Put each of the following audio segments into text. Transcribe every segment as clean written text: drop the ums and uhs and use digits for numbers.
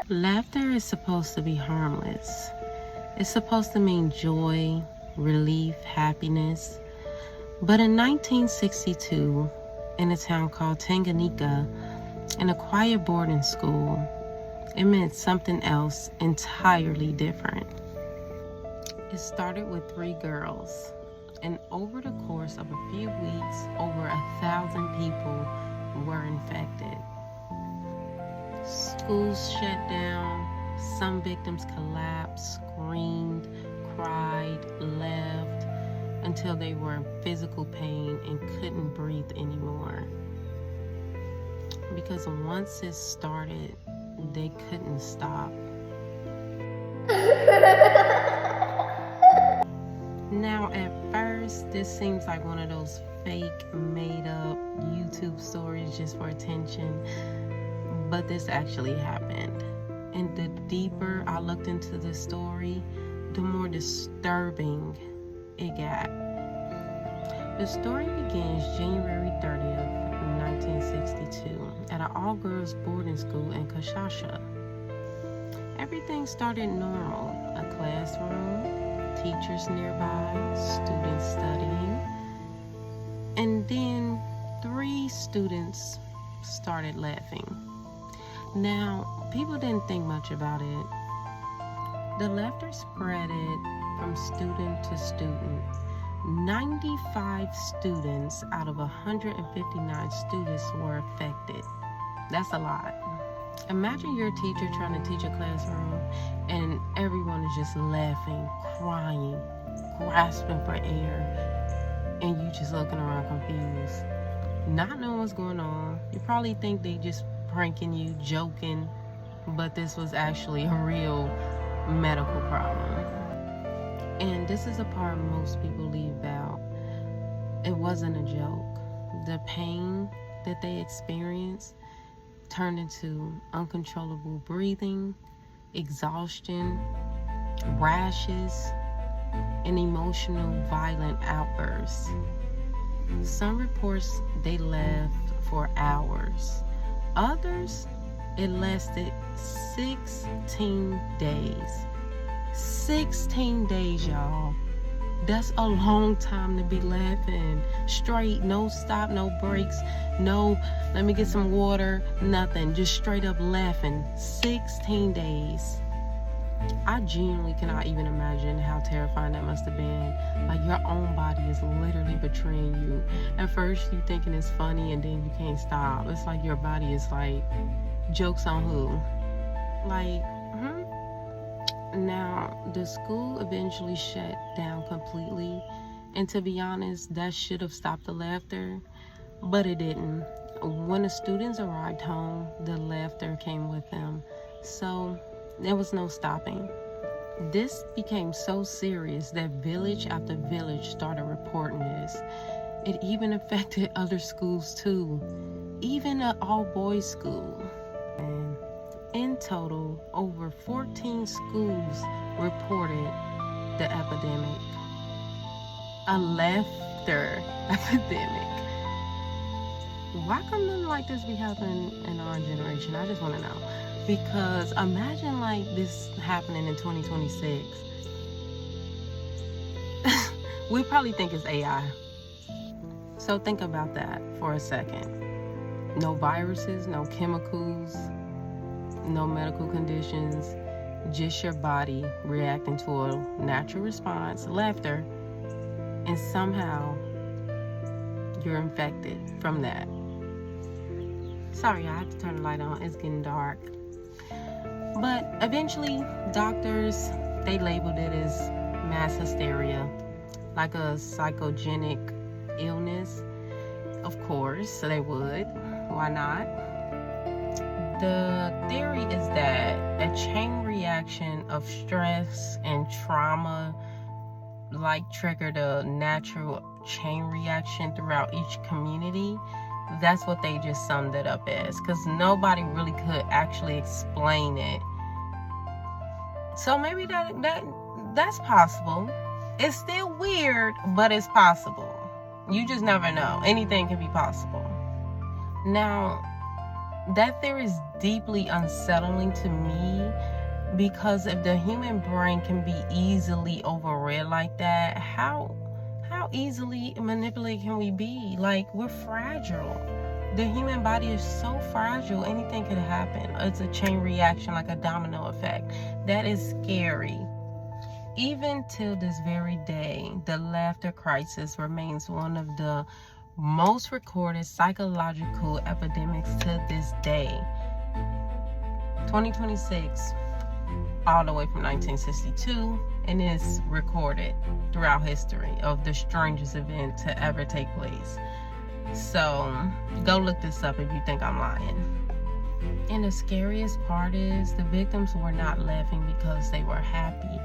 Laughter is supposed to be harmless. It's supposed to mean joy, relief, happiness. But in 1962, in a town called Tanganyika, in a quiet boarding school, it meant something else entirely different. It started with 3 girls, and over the course of a few weeks, over 1,000 people were infected. Schools shut down, some victims collapsed, screamed, cried, left, until they were in physical pain and couldn't breathe anymore. Because once it started, they couldn't stop. Now, at first, this seems like one of those fake, made-up YouTube stories just for attention, but this actually happened. And the deeper I looked into the story, the more disturbing it got. The story begins January 30th, 1962, at an all-girls boarding school in Kashasha. Everything started normal. A classroom, teachers nearby, students studying, and then 3 students started laughing. Now, people didn't think much about it. The laughter spreaded from student to student. 95 students out of 159 students were affected. That's a lot. Imagine your teacher trying to teach a classroom and everyone is just laughing, crying, grasping for air, and you just looking around confused, not knowing what's going on. You probably think they just pranking you, joking, but this was actually a real medical problem. And this is the part most people leave out. It wasn't a joke. The pain that they experienced turned into uncontrollable breathing, exhaustion, rashes, and emotional violent outbursts. Some reports they laughed for hours. Others, it lasted 16 days. 16 days, y'all. That's a long time to be laughing. Straight, no stop, no breaks, no let me get some water, nothing. Just straight up laughing. 16 days. I genuinely cannot even imagine how terrifying that must have been. Like, your own body is literally betraying you. At first, you thinking it's funny, and then you can't stop. It's like your body is like, jokes on who? Like, Now, the school eventually shut down completely. And to be honest, that should have stopped the laughter, but it didn't. When the students arrived home, the laughter came with them. So there was no stopping. This became so serious that village after village started reporting this. It even affected other schools too, even an all-boys school. And in total, over 14 schools reported the epidemic. A laughter epidemic. Why come nothing like this be happening in our generation? I just want to know. Because imagine like this happening in 2026. We probably think it's AI. So think about that for a second. No viruses, no chemicals, no medical conditions, just your body reacting to a natural response, laughter, and somehow you're infected from that. Sorry, I have to turn the light on. It's getting dark. But eventually, doctors, they labeled it as mass hysteria, like a psychogenic illness. Of course, they would. Why not? The theory is that a chain reaction of stress and trauma like triggered a natural chain reaction throughout each community. That's what they just summed it up as, because nobody really could actually explain it. So maybe that's possible. It's still weird, but it's possible. You just never know. Anything can be possible. Now, That theory is deeply unsettling to me, because if the human brain can be easily overread like that, how easily manipulated can we be? Like, we're fragile. The human body is so fragile, anything could happen. It's a chain reaction, like a domino effect. That is scary. Even till this very day, the laughter crisis remains one of the most recorded psychological epidemics to this day. 2026, all the way from 1962, and is recorded throughout history of the strangest event to ever take place. So go look this up if you think I'm lying. And the scariest part is the victims were not laughing because they were happy.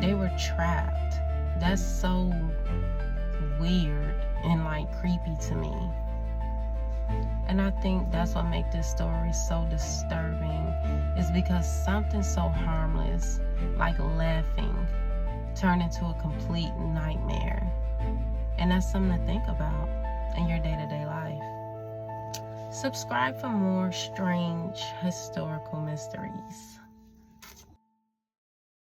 They were trapped. That's so weird and like creepy to me. And I think that's what makes this story so disturbing, is because something so harmless like laughing turned into a complete nightmare. And that's something to think about in your day-to-day life. Subscribe for more strange historical mysteries.